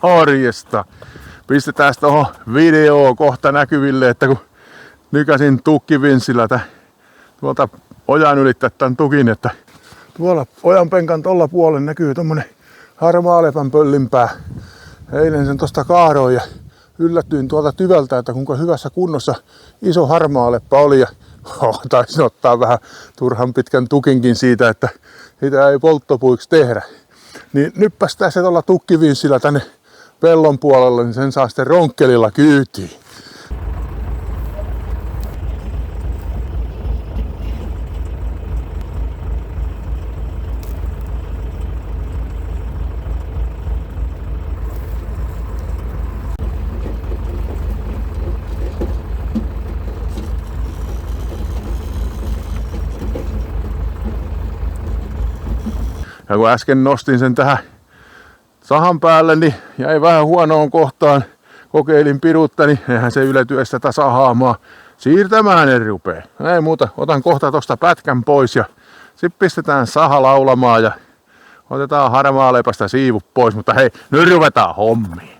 Morjesta. Pistetään tuohon videoon kohta näkyville, että kun nykäsin tukkivinssillä tuolta ojan ylittää tämän tukin, että tuolla ojanpenkan tolla puolella näkyy tommonen harmaalepän pöllinpää. Eilen sen tosta kaadoin ja yllätyin tuolta tyvältä, että kuinka hyvässä kunnossa iso harmaaleppä oli. Ja taisin ottaa vähän turhan pitkän tukinkin siitä, että sitä ei polttopuiksi tehdä. Niin nyppästään se tuolla tukkivinssillä tänne pellon puolelle, niin sen saa sitten ronkkelilla kyytiin. Ja kun äsken nostin sen tähän sahan päälle, niin jäi vähän huonoon kohtaan. Kokeilin piruutta, niin eihän se yletyessä tätä sahaamaa siirtämään ei rupee. Ei muuta, otan kohta tosta pätkän pois ja sitten pistetään saha laulamaan ja otetaan harmaalepästä siivut pois. Mutta hei, nyt ruvetaan hommiin.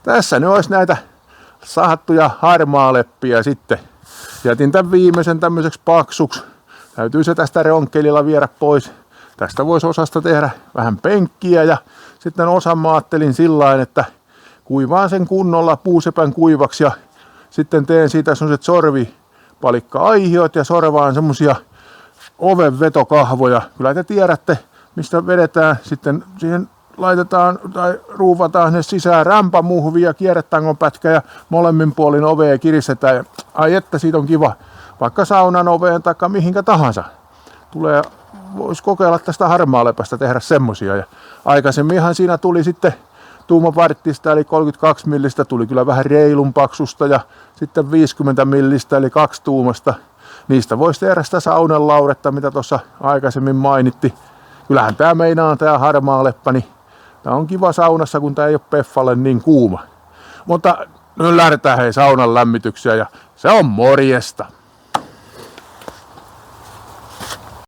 Tässä ne olisi näitä sahattuja harmaaleppiä sitten. Jätin tämän viimeisen tämmöiseksi paksuksi. Täytyy se tästä ronkkelilla viedä pois. Tästä voisi osasta tehdä vähän penkkiä ja sitten osan mä ajattelin sillain, että kuivaan sen kunnolla puusepän kuivaksi ja sitten teen siitä sellaiset sorvipalikka-aihiot ja sorvaan semmosia ovenvetokahvoja. Kyllä te tiedätte, mistä vedetään. Sitten siihen laitetaan tai ruuvataan ne sisään rämpämuhvi ja kierretangon pätkä ja molemmin puolin ovea kiristetään. Ja, ai että siitä on kiva, vaikka saunan oveen tai mihinkä tahansa. Voisi kokeilla tästä harmaalepästä tehdä semmosia. Ja aikaisemminhan siinä tuli sitten tuumavarttista eli 32 millistä tuli kyllä vähän reilun paksusta ja sitten 50 millistä eli 2 tuumasta. Niistä voisi tehdä sitä saunan laudetta, mitä tuossa aikaisemmin mainitti. Kyllähän tää meinaa tää harmaaleppä, niin tää on kiva saunassa, kun tää ei ole peffalle niin kuuma. Mutta nyt lähdetään hei saunan lämmityksiä ja se on morjesta.